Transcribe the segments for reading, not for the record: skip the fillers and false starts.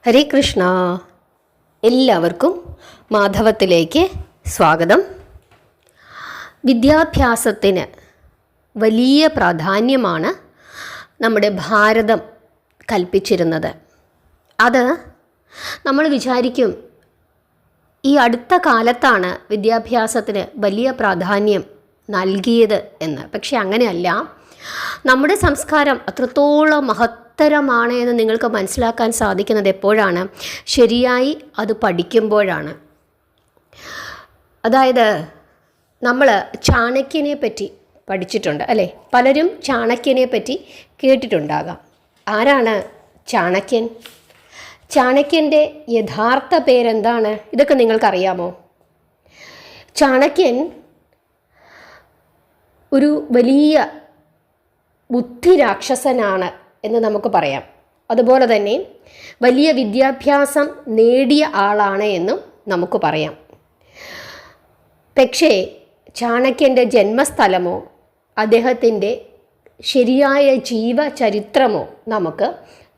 ഹരേ കൃഷ്ണ. എല്ലാവർക്കും മാധവത്തിലേക്ക് സ്വാഗതം. വിദ്യാഭ്യാസത്തിന് വലിയ പ്രാധാന്യമാണ് നമ്മുടെ ഭാരതം കൽപ്പിച്ചിരുന്നത്. അത് നമ്മൾ വിചാരിക്കും ഈ അടുത്ത കാലത്താണ് വിദ്യാഭ്യാസത്തിന് വലിയ പ്രാധാന്യം നൽകിയത് എന്ന്. പക്ഷെ അങ്ങനെയല്ല. നമ്മുടെ സംസ്കാരം അത്രത്തോളം മഹത്തരമാണ് എന്ന് നിങ്ങൾക്ക് മനസ്സിലാക്കാൻ സാധിക്കുന്നത് എപ്പോഴാണ്? ശരിയായി അത് പഠിക്കുമ്പോഴാണ്. അതായത് നമ്മൾ ചാണക്യനെ പറ്റി പഠിച്ചിട്ടുണ്ട് അല്ലേ? പലരും ചാണക്യനെ പറ്റി കേട്ടിട്ടുണ്ടാകാം. ആരാണ് ചാണക്യൻ? ചാണക്യൻ്റെ യഥാർത്ഥ പേരെന്താണ്? ഇതൊക്കെ നിങ്ങൾക്കറിയാമോ? ചാണക്യൻ ഒരു വലിയ ബുദ്ധിരാക്ഷസനാണ് എന്ന് നമുക്ക് പറയാം. അതുപോലെ തന്നെ വലിയ വിദ്യാഭ്യാസം നേടിയ ആളാണ് എന്നും നമുക്ക് പറയാം. പക്ഷേ ചാണക്യൻ്റെ ജന്മസ്ഥലമോ അദ്ദേഹത്തിൻ്റെ ശരിയായ ജീവചരിത്രമോ നമുക്ക്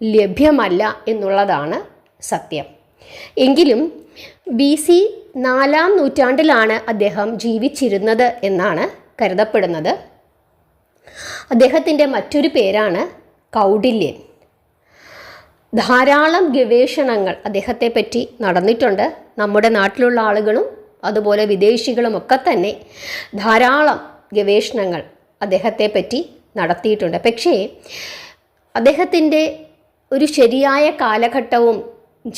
ലഭ്യമല്ല എന്നുള്ളതാണ് സത്യം. എങ്കിലും BC 4-ാം നൂറ്റാണ്ടിലാണ് അദ്ദേഹം ജീവിച്ചിരുന്നത് എന്നാണ് കരുതപ്പെടുന്നത്. അദ്ദേഹത്തിൻ്റെ മറ്റൊരു പേരാണ് കൗടില്യൻ. ധാരാളം ഗവേഷണങ്ങൾ അദ്ദേഹത്തെ പറ്റി നടന്നിട്ടുണ്ട്. നമ്മുടെ നാട്ടിലുള്ള ആളുകളും അതുപോലെ വിദേശികളും ഒക്കെ തന്നെ ധാരാളം ഗവേഷണങ്ങൾ അദ്ദേഹത്തെ പറ്റി നടത്തിയിട്ടുണ്ട്. പക്ഷേ അദ്ദേഹത്തിൻ്റെ ഒരു ശരിയായ കാലഘട്ടവും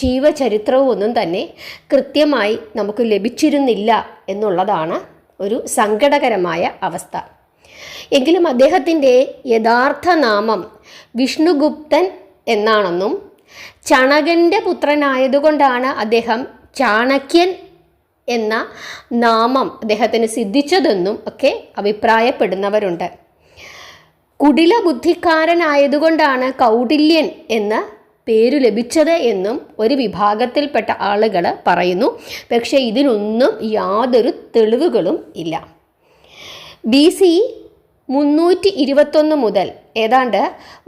ജീവചരിത്രവും ഒന്നും തന്നെ കൃത്യമായി നമുക്ക് ലഭിച്ചിരുന്നില്ല എന്നുള്ളതാണ് ഒരു സങ്കടകരമായ അവസ്ഥ. എങ്കിലും അദ്ദേഹത്തിൻ്റെ യഥാർത്ഥ നാമം വിഷ്ണുഗുപ്തൻ എന്നാണെന്നും ചണകൻ്റെ പുത്രനായതുകൊണ്ടാണ് അദ്ദേഹം ചാണക്യൻ എന്ന നാമം അദ്ദേഹത്തിന് സിദ്ധിച്ചതെന്നും ഒക്കെ അഭിപ്രായപ്പെടുന്നവരുണ്ട്. കുടില ബുദ്ധിക്കാരനായതുകൊണ്ടാണ് കൗടില്യൻ എന്ന പേരു ലഭിച്ചത് എന്നും ഒരു വിഭാഗത്തിൽപ്പെട്ട ആളുകൾ പറയുന്നു. പക്ഷേ ഇതിനൊന്നും യാതൊരു തെളിവുകളും ഇല്ല. BC 321 മുതൽ ഏതാണ്ട്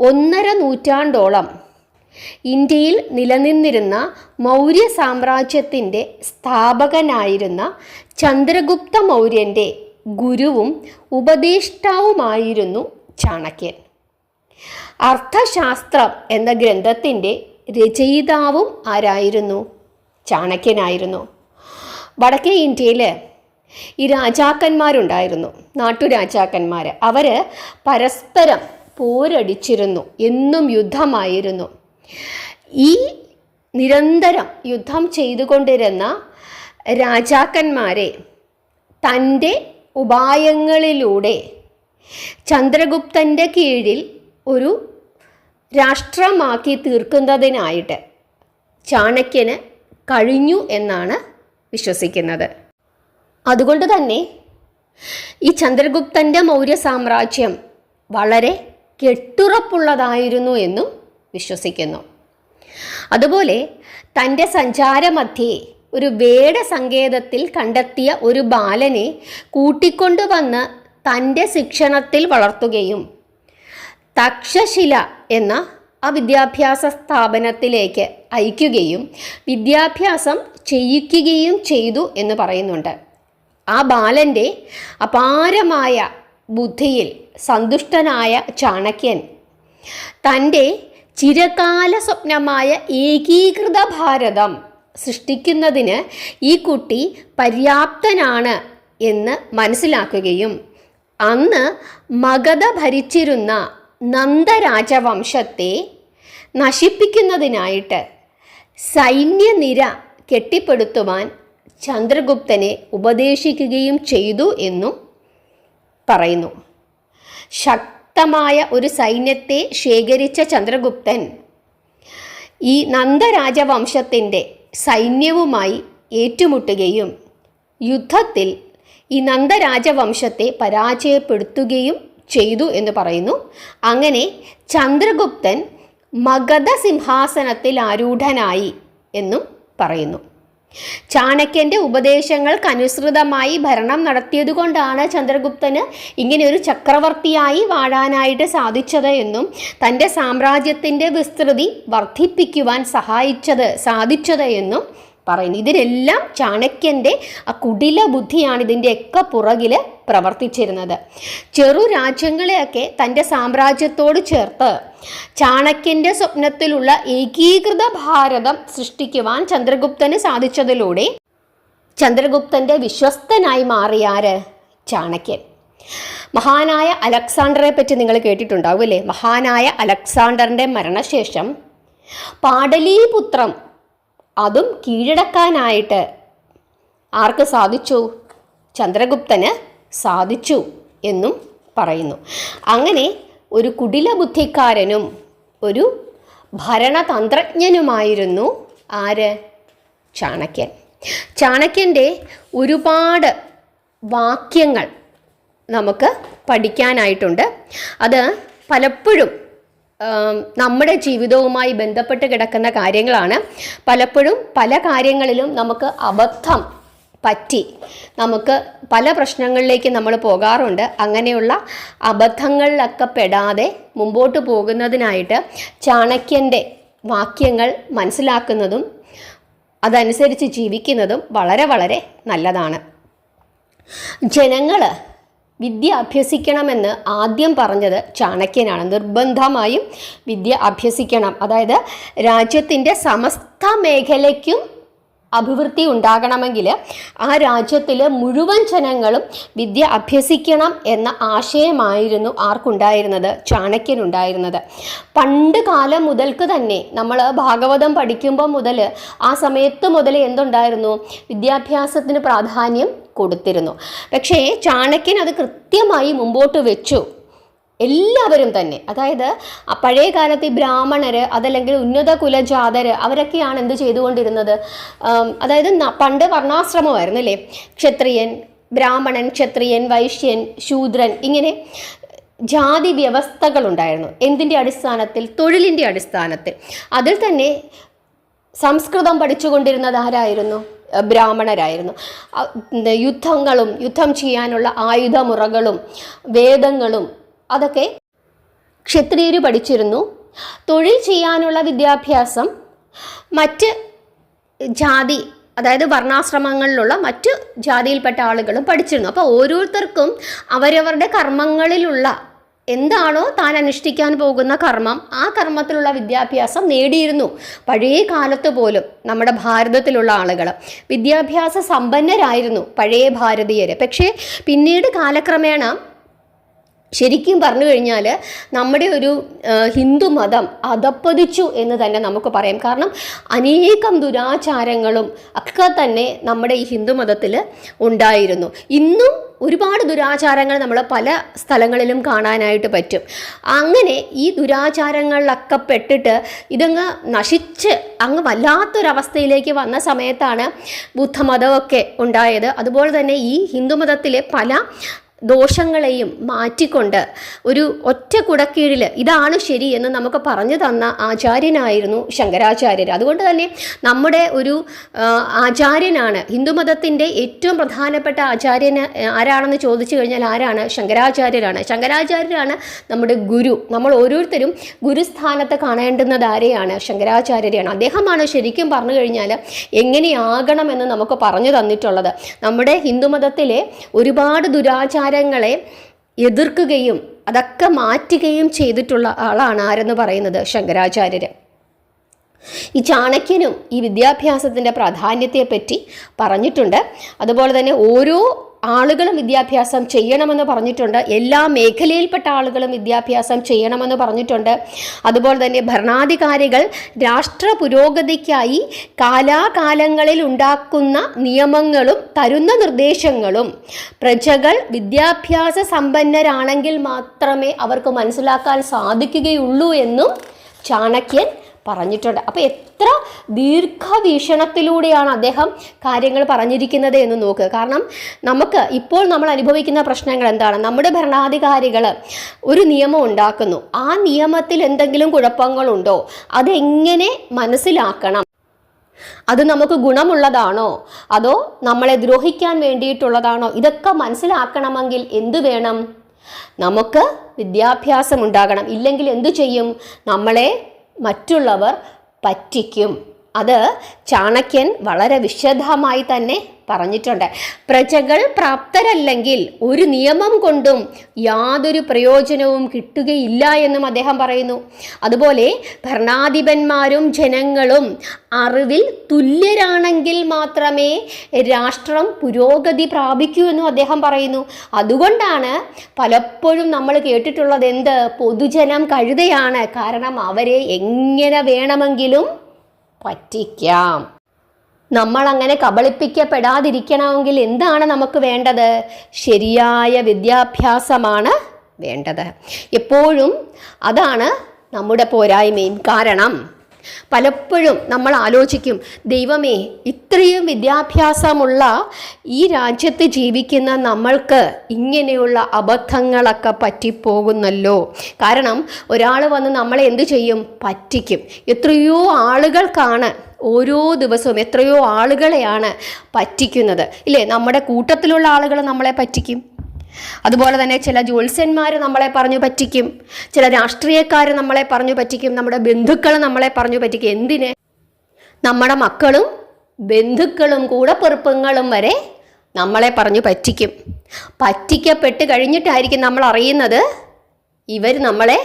1.5 നൂറ്റാണ്ടോളം ഇന്ത്യയിൽ നിലനിന്നിരുന്ന മൗര്യ സാമ്രാജ്യത്തിൻ്റെ സ്ഥാപകനായിരുന്ന ചന്ദ്രഗുപ്ത മൗര്യൻ്റെ ഗുരുവും ഉപദേഷ്ടാവുമായിരുന്നു ചാണക്യൻ. അർത്ഥശാസ്ത്രം എന്ന ഗ്രന്ഥത്തിൻ്റെ രചയിതാവും ആരായിരുന്നു? ചാണക്യനായിരുന്നു. വടക്കേ ഇന്ത്യയിൽ ഈ രാജാക്കന്മാരുണ്ടായിരുന്നു, നാട്ടുരാജാക്കന്മാർ. അവർ പരസ്പരം പോരടിച്ചിരുന്നു, എന്നും യുദ്ധമായിരുന്നു. ഈ നിരന്തരം യുദ്ധം ചെയ്തുകൊണ്ടിരുന്ന രാജാക്കന്മാരെ തൻ്റെ ഉപായങ്ങളിലൂടെ ചന്ദ്രഗുപ്തൻ്റെ കീഴിൽ ഒരു രാഷ്ട്രമാക്കി തീർക്കുന്നതിനായിട്ട് ചാണക്യന് കഴിഞ്ഞു എന്നാണ് വിശ്വസിക്കുന്നത്. അതുകൊണ്ട് തന്നെ ഈ ചന്ദ്രഗുപ്തൻ്റെ മൗര്യ സാമ്രാജ്യം വളരെ കെട്ടുറപ്പുള്ളതായിരുന്നു എന്നും വിശ്വസിക്കുന്നു. അതുപോലെ തൻ്റെ സഞ്ചാരമധ്യേ ഒരു വേടസങ്കേതത്തിൽ കണ്ടെത്തിയ ഒരു ബാലനെ കൂട്ടിക്കൊണ്ടുവന്ന് തൻ്റെ ശിക്ഷണത്തിൽ വളർത്തുകയും തക്ഷശില എന്ന ആ വിദ്യാഭ്യാസ സ്ഥാപനത്തിലേക്ക് അയക്കുകയും വിദ്യാഭ്യാസം ചെയ്യിക്കുകയും ചെയ്തു എന്ന് പറയുന്നുണ്ട്. ആ ബാലൻ്റെ അപാരമായ ബുദ്ധിയിൽ സന്തുഷ്ടനായ ചാണക്യൻ തൻ്റെ ചിരകാല സ്വപ്നമായ ഏകീകൃത ഭാരതം സൃഷ്ടിക്കുന്നതിന് ഈ കുട്ടി പര്യാപ്തനാണ് എന്ന് മനസ്സിലാക്കുകയും അന്ന് മഗധ ഭരിച്ചിരുന്ന നന്ദരാജവംശത്തെ നശിപ്പിക്കുന്നതിനായിട്ട് സൈന്യനിര കെട്ടിപ്പടുത്തുവാൻ ചന്ദ്രഗുപ്തനെ ഉപദേശിക്കുകയും ചെയ്തു എന്നും പറയുന്നു. ശക്തമായ ഒരു സൈന്യത്തെ ശേഖരിച്ച ചന്ദ്രഗുപ്തൻ ഈ നന്ദരാജവംശത്തിൻ്റെ സൈന്യവുമായി ഏറ്റുമുട്ടുകയും യുദ്ധത്തിൽ ഈ നന്ദരാജവംശത്തെ പരാജയപ്പെടുത്തുകയും ചെയ്തു എന്ന് പറയുന്നു. അങ്ങനെ ചന്ദ്രഗുപ്തൻ മഗധ സിംഹാസനത്തിൽ ആരൂഢനായി എന്നും പറയുന്നു. ചാണക്യൻ്റെ ഉപദേശങ്ങൾക്കനുസൃതമായി ഭരണം നടത്തിയതുകൊണ്ടാണ് ചന്ദ്രഗുപ്തന് ഇങ്ങനെ ഒരു ചക്രവർത്തിയായി വാഴാനായിട്ട് സാധിച്ചത് എന്നും തൻ്റെ സാമ്രാജ്യത്തിൻ്റെ വിസ്തൃതി വർദ്ധിപ്പിക്കുവാൻ സാധിച്ചത് എന്നും പറയുന്നു. ഇതിനെല്ലാം ചാണക്യൻ്റെ ആ കുടില ബുദ്ധിയാണ് ഇതിൻ്റെയൊക്കെ പുറകിൽ പ്രവർത്തിച്ചിരുന്നത്. ചെറു രാജ്യങ്ങളെയൊക്കെ തൻ്റെ സാമ്രാജ്യത്തോട് ചേർത്ത് ചാണക്യൻ്റെ സ്വപ്നത്തിലുള്ള ഏകീകൃത ഭാരതം സൃഷ്ടിക്കുവാൻ ചന്ദ്രഗുപ്തന് സാധിച്ചതിലൂടെ ചന്ദ്രഗുപ്തൻ്റെ വിശ്വസ്തനായി മാറിയാര്? ചാണക്യൻ. മഹാനായ അലക്സാണ്ടറെ പറ്റി നിങ്ങൾ കേട്ടിട്ടുണ്ടാവും അല്ലേ? മഹാനായ അലക്സാണ്ടറിൻ്റെ മരണശേഷം പാടലീപുത്രം അതും കീഴടക്കാനായിട്ട് ആർക്ക് സാധിച്ചു? ചന്ദ്രഗുപ്തന് സാധിച്ചു എന്നും പറയുന്നു. അങ്ങനെ ഒരു കുടില ബുദ്ധിക്കാരനും ഒരു ഭരണതന്ത്രജ്ഞനുമായിരുന്നു ആര്? ചാണക്യൻ. ചാണക്യൻ്റെ ഒരുപാട് വാക്യങ്ങൾ നമുക്ക് പഠിക്കാനായിട്ടുണ്ട്. അത് പലപ്പോഴും നമ്മുടെ ജീവിതവുമായി ബന്ധപ്പെട്ട് കിടക്കുന്ന കാര്യങ്ങളാണ്. പലപ്പോഴും പല കാര്യങ്ങളിലും നമുക്ക് അബദ്ധം പറ്റി നമുക്ക് പല പ്രശ്നങ്ങളിലേക്ക് നമ്മൾ പോകാറുണ്ട്. അങ്ങനെയുള്ള അബദ്ധങ്ങളിലൊക്കെ പെടാതെ മുമ്പോട്ട് പോകുന്നതിനായിട്ട് ചാണക്യൻ്റെ വാക്യങ്ങൾ മനസ്സിലാക്കുന്നതും അതനുസരിച്ച് ജീവിക്കുന്നതും വളരെ വളരെ നല്ലതാണ്. ജനങ്ങൾ വിദ്യ അഭ്യസിക്കണമെന്ന് ആദ്യം പറഞ്ഞത് ചാണക്യനാണ്. നിർബന്ധമായും വിദ്യ അഭ്യസിക്കണം. അതായത് രാജ്യത്തിൻ്റെ സമസ്ത മേഖലയ്ക്കും അഭിവൃദ്ധി ഉണ്ടാകണമെങ്കിൽ ആ രാജ്യത്തിൽ മുഴുവൻ ജനങ്ങളും വിദ്യ അഭ്യസിക്കണം എന്ന ആശയമായിരുന്നു ആർക്കുണ്ടായിരുന്നത്? ചാണക്യനുണ്ടായിരുന്നത്. പണ്ട് കാലം മുതൽക്ക് തന്നെ നമ്മൾ ഭാഗവതം പഠിക്കുമ്പോൾ മുതൽ ആ സമയത്ത് മുതൽ എന്തുണ്ടായിരുന്നു? വിദ്യാഭ്യാസത്തിന് പ്രാധാന്യം കൊടുത്തിരുന്നു. പക്ഷേ ചാണക്യൻ അത് കൃത്യമായി മുമ്പോട്ട് വെച്ചു. എല്ലാവരും തന്നെ, അതായത് പഴയ കാലത്ത് ഈ ബ്രാഹ്മണർ അതല്ലെങ്കിൽ ഉന്നത കുലജാതർ അവരൊക്കെയാണ് എന്ത് ചെയ്തുകൊണ്ടിരുന്നത്? അതായത് പണ്ട് വർണ്ണാശ്രമമായിരുന്നു അല്ലേ? ക്ഷത്രിയൻ, ബ്രാഹ്മണൻ, ക്ഷത്രിയൻ, വൈശ്യൻ, ശൂദ്രൻ, ഇങ്ങനെ ജാതി വ്യവസ്ഥകളുണ്ടായിരുന്നു. എന്തിൻ്റെ അടിസ്ഥാനത്തിൽ? തൊഴിലിൻ്റെ അടിസ്ഥാനത്തിൽ. അതിൽ തന്നെ സംസ്കൃതം പഠിച്ചുകൊണ്ടിരുന്നത് ആരായിരുന്നു? ബ്രാഹ്മണരായിരുന്നു. യുദ്ധം ചെയ്യാനുള്ള ആയുധമുറകളും വേദങ്ങളും അതൊക്കെ ക്ഷത്രിയർ പഠിച്ചിരുന്നു. തൊഴിൽ ചെയ്യാനുള്ള വിദ്യാഭ്യാസം മറ്റ് ജാതി, അതായത് വർണ്ണാശ്രമങ്ങളിലുള്ള മറ്റ് ജാതിയിൽപ്പെട്ട ആളുകളും പഠിച്ചിരുന്നു. അപ്പോൾ ഓരോരുത്തർക്കും അവരവരുടെ കർമ്മങ്ങളിലുള്ള എന്താണോ താൻ അനുഷ്ഠിക്കാൻ പോകുന്ന കർമ്മം, ആ കർമ്മത്തിലുള്ള വിദ്യാഭ്യാസം നേടിയിരുന്നു. പഴയ കാലത്ത് പോലും നമ്മുടെ ഭാരതത്തിലുള്ള ആളുകൾ വിദ്യാഭ്യാസ സമ്പന്നരായിരുന്നു, പഴയ ഭാരതീയർ. പക്ഷേ പിന്നീട് കാലക്രമേണ ശരിക്കും പറഞ്ഞു കഴിഞ്ഞാൽ നമ്മുടെ ഒരു ഹിന്ദു മതം അധപ്പതിച്ചു എന്ന് തന്നെ നമുക്ക് പറയാം. കാരണം അനേകം ദുരാചാരങ്ങളും ഒക്കെ തന്നെ നമ്മുടെ ഈ ഹിന്ദു മതത്തിൽ ഉണ്ടായിരുന്നു. ഇന്നും ഒരുപാട് ദുരാചാരങ്ങൾ നമ്മൾ പല സ്ഥലങ്ങളിലും കാണാനായിട്ട് പറ്റും. അങ്ങനെ ഈ ദുരാചാരങ്ങളിലൊക്കെ പെട്ടിട്ട് ഇതങ്ങ് നശിച്ച് അങ്ങ് വല്ലാത്തൊരവസ്ഥയിലേക്ക് വന്ന സമയത്താണ് ബുദ്ധമതമൊക്കെ ഉണ്ടായത്. അതുപോലെ തന്നെ ഈ ഹിന്ദുമതത്തിലെ പല ദോഷങ്ങളെയും മാറ്റിക്കൊണ്ട് ഒരു ഒറ്റ കുടക്കീഴിൽ ഇതാണ് ശരി എന്ന് നമുക്ക് പറഞ്ഞു തന്ന ആചാര്യനായിരുന്നു ശങ്കരാചാര്യർ. അതുകൊണ്ട് തന്നെ നമ്മുടെ ഒരു ആചാര്യനാണ്, ഹിന്ദുമതത്തിൻ്റെ ഏറ്റവും പ്രധാനപ്പെട്ട ആചാര്യൻ ആരാണെന്ന് ചോദിച്ചു കഴിഞ്ഞാൽ ആരാണ്? ശങ്കരാചാര്യരാണ്. ശങ്കരാചാര്യരാണ് നമ്മുടെ ഗുരു. നമ്മൾ ഓരോരുത്തരും ഗുരുസ്ഥാനത്ത് കാണേണ്ടുന്നത് ആരെയാണ്? ശങ്കരാചാര്യരെയാണ്. അദ്ദേഹമാണ് ശരിക്കും പറഞ്ഞു കഴിഞ്ഞാൽ എങ്ങനെയാകണമെന്ന് നമുക്ക് പറഞ്ഞു തന്നിട്ടുള്ളത്. നമ്മുടെ ഹിന്ദുമതത്തിലെ ഒരുപാട് ദുരാചാരങ്ങളെ എതിർക്കുകയും അതൊക്കെ മാറ്റുകയും ചെയ്തിട്ടുള്ള ആളാണ് ആരെന്ന് പറയുന്നത്? ശങ്കരാചാര്യർ. ഈ ചാണക്യനും ഈ വിദ്യാഭ്യാസത്തിൻ്റെ പ്രാധാന്യത്തെപ്പറ്റി പറഞ്ഞിട്ടുണ്ട്. അതുപോലെ തന്നെ ഓരോ ആളുകളും വിദ്യാഭ്യാസം ചെയ്യണമെന്ന് പറഞ്ഞിട്ടുണ്ട്. എല്ലാ മേഖലയിൽപ്പെട്ട ആളുകളും വിദ്യാഭ്യാസം ചെയ്യണമെന്ന് പറഞ്ഞിട്ടുണ്ട്. അതുപോലെ തന്നെ ഭരണാധികാരികൾ രാഷ്ട്ര പുരോഗതിക്കായി കാലാകാലങ്ങളിൽ ഉണ്ടാക്കുന്ന നിയമങ്ങളും തരുന്ന നിർദ്ദേശങ്ങളും പ്രജകൾ വിദ്യാഭ്യാസ സമ്പന്നരാണെങ്കിൽ മാത്രമേ അവർക്ക് മനസ്സിലാക്കാൻ സാധിക്കുകയുള്ളൂ എന്നും ചാണക്യൻ പറഞ്ഞിട്ടുണ്ട്. അപ്പോൾ എത്ര ദീർഘവീക്ഷണത്തിലൂടെയാണ് അദ്ദേഹം കാര്യങ്ങൾ പറഞ്ഞിരിക്കുന്നത് എന്ന് നോക്കുക. കാരണം നമുക്ക് ഇപ്പോൾ നമ്മൾ അനുഭവിക്കുന്ന പ്രശ്നങ്ങൾ എന്താണ്? നമ്മുടെ ഭരണാധികാരികൾ ഒരു നിയമം ഉണ്ടാക്കുന്നു, ആ നിയമത്തിൽ എന്തെങ്കിലും കുഴപ്പങ്ങളുണ്ടോ, അതെങ്ങനെ മനസ്സിലാക്കണം, അത് നമുക്ക് ഗുണമുള്ളതാണോ അതോ നമ്മളെ ദ്രോഹിക്കാൻ വേണ്ടിയിട്ടുള്ളതാണോ? ഇതൊക്കെ മനസ്സിലാക്കണമെങ്കിൽ എന്തു വേണം? നമുക്ക് വിദ്യാഭ്യാസം ഉണ്ടാകണം. ഇല്ലെങ്കിൽ എന്തു ചെയ്യും? നമ്മളെ മറ്റുള്ളവർ പറ്റിക്കും. അത് ചാണക്യൻ വളരെ വിശദമായി തന്നെ പറഞ്ഞിട്ടുണ്ട്. പ്രജകൾ പ്രാപ്തരല്ലെങ്കിൽ ഒരു നിയമം കൊണ്ടും യാതൊരു പ്രയോജനവും കിട്ടുകയില്ല എന്നും അദ്ദേഹം പറയുന്നു. അതുപോലെ ഭരണാധിപന്മാരും ജനങ്ങളും അറിവിൽ തുല്യരാണെങ്കിൽ മാത്രമേ രാഷ്ട്രം പുരോഗതി പ്രാപിക്കൂ എന്നും അദ്ദേഹം പറയുന്നു. അതുകൊണ്ടാണ് പലപ്പോഴും നമ്മൾ കേട്ടിട്ടുള്ളത് എന്ത്? പൊതുജനം കഴുതയാണ്. കാരണം അവരെ എങ്ങനെ വേണമെങ്കിലും പറ്റിക്കാം. നമ്മൾ അങ്ങനെ കബളിപ്പിക്കപ്പെടാതിരിക്കണമെങ്കിൽ എന്താണ് നമുക്ക് വേണ്ടത്? ശരിയായ വിദ്യാഭ്യാസമാണ് വേണ്ടത്. എപ്പോഴും അതാണ് നമ്മുടെ പോരായ്മയും. കാരണം പലപ്പോഴും നമ്മൾ ആലോചിക്കും, ദൈവമേ, ഇത്രയും വിദ്യാഭ്യാസമുള്ള ഈ രാജ്യത്ത് ജീവിക്കുന്ന നമ്മൾക്ക് ഇങ്ങനെയുള്ള അബദ്ധങ്ങളൊക്കെ പറ്റിപ്പോകുന്നല്ലോ. കാരണം ഒരാൾ വന്ന് നമ്മളെ എന്തു ചെയ്യും? പറ്റിക്കും. എത്രയോ ആളുകൾക്കാണ് ഓരോ ദിവസവും എത്രയോ ആളുകളെയാണ് പറ്റിക്കുന്നത്, ഇല്ലേ? നമ്മുടെ കൂട്ടത്തിലുള്ള ആളുകൾ നമ്മളെ പറ്റിക്കും. അതുപോലെ തന്നെ ചില ജ്യോത്സ്യന്മാർ നമ്മളെ പറഞ്ഞു പറ്റിക്കും, ചില രാഷ്ട്രീയക്കാർ നമ്മളെ പറഞ്ഞു പറ്റിക്കും, നമ്മുടെ ബന്ധുക്കൾ നമ്മളെ പറഞ്ഞു പറ്റിക്കും. എന്തിന്? നമ്മുടെ മക്കളും ബന്ധുക്കളും കൂടപ്പിറപ്പുകളും വരെ നമ്മളെ പറഞ്ഞു പറ്റിക്കും. പറ്റിക്കപ്പെട്ട് കഴിഞ്ഞിട്ടായിരിക്കും നമ്മൾ അറിയുന്നത് ഇവർ നമ്മളെ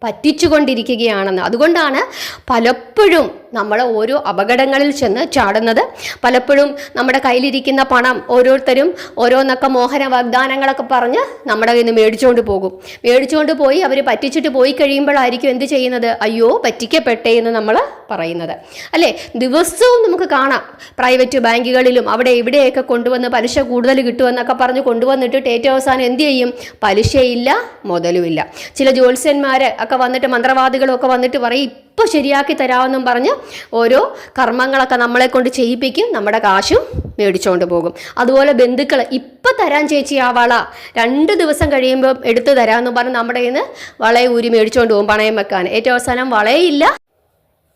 പറ്റിച്ചുകൊണ്ടിരിക്കുകയാണെന്ന്. അതുകൊണ്ടാണ് പലപ്പോഴും നമ്മൾ ഓരോ അപകടങ്ങളിൽ ചെന്ന് ചാടുന്നത്. പലപ്പോഴും നമ്മുടെ കയ്യിലിരിക്കുന്ന പണം ഓരോരുത്തരും ഓരോന്നൊക്കെ മോഹന വാഗ്ദാനങ്ങളൊക്കെ പറഞ്ഞ് നമ്മുടെ കയ്യിൽ നിന്ന് മേടിച്ചുകൊണ്ട് പോകും. മേടിച്ചുകൊണ്ട് പോയി അവർ പറ്റിച്ചിട്ട് പോയി കഴിയുമ്പോഴായിരിക്കും എന്ത് ചെയ്യുന്നത്? അയ്യോ, പറ്റിക്കപ്പെട്ടേ എന്ന് നമ്മൾ പറയുന്നത്, അല്ലേ? ദിവസവും നമുക്ക് കാണാം പ്രൈവറ്റ് ബാങ്കുകളിലും അവിടെ ഇവിടെയൊക്കെ കൊണ്ടുവന്ന് പലിശ കൂടുതൽ കിട്ടുമെന്നൊക്കെ പറഞ്ഞ് കൊണ്ടുവന്നിട്ട് ഏറ്റവും അവസാനം എന്ത് ചെയ്യും? പലിശയില്ല, മുതലുമില്ല. ചില ജ്യോത്സ്യന്മാർ ഒക്കെ വന്നിട്ട്, മന്ത്രവാദികളും ഒക്കെ വന്നിട്ട് പറയും ഇപ്പോൾ ശരിയാക്കി തരാമെന്നും പറഞ്ഞ് ഓരോ കർമ്മങ്ങളൊക്കെ നമ്മളെ കൊണ്ട് ചെയ്യിപ്പിക്കും, നമ്മുടെ കാശും മേടിച്ചുകൊണ്ട് പോകും. അതുപോലെ ബന്ധുക്കൾ ഇപ്പം തരാൻ ചേച്ചി ആ വള 2 ദിവസം കഴിയുമ്പോൾ എടുത്തു തരാമെന്ന് പറഞ്ഞ് നമ്മുടെ കയ്യിൽ നിന്ന് വളയെ ഊരി മേടിച്ചുകൊണ്ട് പോകും പണയം വെക്കാൻ. ഏറ്റവും അവസാനം വളയില്ല,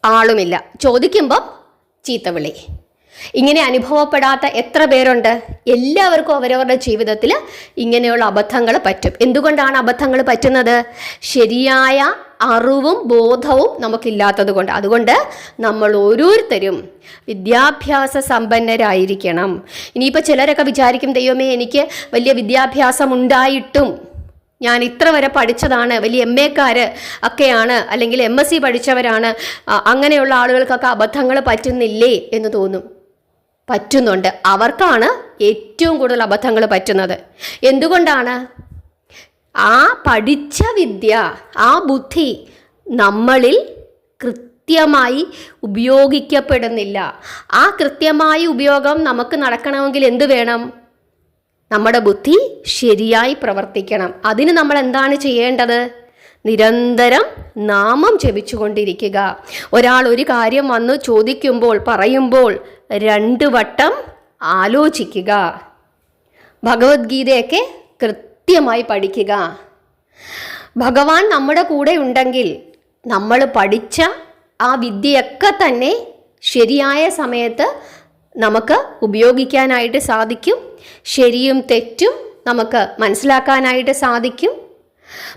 ആളുമില്ല. ചോദിക്കുമ്പം ചീത്തവിളി. ഇങ്ങനെ അനുഭവപ്പെടാത്ത എത്ര പേരുണ്ട്? എല്ലാവർക്കും അവരവരുടെ ജീവിതത്തിൽ ഇങ്ങനെയുള്ള അബദ്ധങ്ങൾ പറ്റും. എന്തുകൊണ്ടാണ് അബദ്ധങ്ങൾ പറ്റുന്നത്? ശരിയായ അറിവും ബോധവും നമുക്കില്ലാത്തത് കൊണ്ട്. അതുകൊണ്ട് നമ്മൾ ഓരോരുത്തരും വിദ്യാഭ്യാസ സമ്പന്നരായിരിക്കണം. ഇനിയിപ്പോൾ ചിലരൊക്കെ വിചാരിക്കും, ദൈവമേ, എനിക്ക് വലിയ വിദ്യാഭ്യാസം ഉണ്ടായിട്ടും ഞാൻ ഇത്ര വരെ പഠിച്ചതാണ്, വലിയ MA ഒക്കെയാണ്, അല്ലെങ്കിൽ MSc പഠിച്ചവരാണ്, അങ്ങനെയുള്ള ആളുകൾക്കൊക്കെ അബദ്ധങ്ങൾ പറ്റുന്നില്ലേ എന്ന് തോന്നും. പറ്റുന്നുണ്ട്. അവർക്കാണ് ഏറ്റവും കൂടുതൽ അബദ്ധങ്ങൾ പറ്റുന്നത്. എന്തുകൊണ്ടാണ്? ആ പഠിച്ച വിദ്യ, ആ ബുദ്ധി നമ്മളിൽ കൃത്യമായി ഉപയോഗിക്കപ്പെടുന്നില്ല. ആ കൃത്യമായ ഉപയോഗം നമുക്ക് നടക്കണമെങ്കിൽ എന്ത് വേണം? നമ്മുടെ ബുദ്ധി ശരിയായി പ്രവർത്തിക്കണം. അതിന് നമ്മൾ എന്താണ് ചെയ്യേണ്ടത്? നിരന്തരം നാമം ജപിച്ചുകൊണ്ടിരിക്കുക. ഒരാൾ ഒരു കാര്യം വന്ന് ചോദിക്കുമ്പോൾ, പറയുമ്പോൾ 2 വട്ടം ആലോചിക്കുക. ഭഗവത്ഗീതയൊക്കെ കൃത്യമായി പഠിക്കുക. ഭഗവാൻ നമ്മുടെ കൂടെ ഉണ്ടെങ്കിൽ നമ്മൾ പഠിച്ച ആ വിദ്യയൊക്കെ തന്നെ ശരിയായ സമയത്ത് നമുക്ക് ഉപയോഗിക്കാനായിട്ട് സാധിക്കും. ശരിയും തെറ്റും നമുക്ക് മനസ്സിലാക്കാനായിട്ട് സാധിക്കും.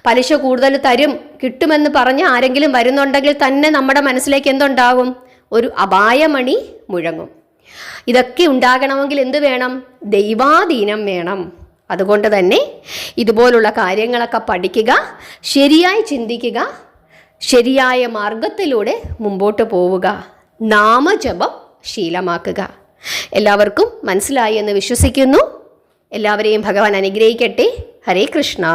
പലിശ കൂടുതൽ തരും, കിട്ടുമെന്ന് പറഞ്ഞ് ആരെങ്കിലും വരുന്നുണ്ടെങ്കിൽ തന്നെ നമ്മുടെ മനസ്സിലേക്ക് എന്തുണ്ടാകും? ഒരു അപായമണി മുഴങ്ങും. ഇതൊക്കെ ഉണ്ടാകണമെങ്കിൽ എന്ത് വേണം? ദൈവാധീനം വേണം. അതുകൊണ്ട് തന്നെ ഇതുപോലുള്ള കാര്യങ്ങളൊക്കെ പഠിക്കുക, ശരിയായി ചിന്തിക്കുക, ശരിയായ മാർഗത്തിലൂടെ മുമ്പോട്ട് പോവുക, നാമജപം ശീലമാക്കുക. എല്ലാവർക്കും മനസ്സിലായി എന്ന് വിശ്വസിക്കുന്നു. എല്ലാവരെയും ഭഗവാൻ അനുഗ്രഹിക്കട്ടെ. ഹരേ കൃഷ്ണ.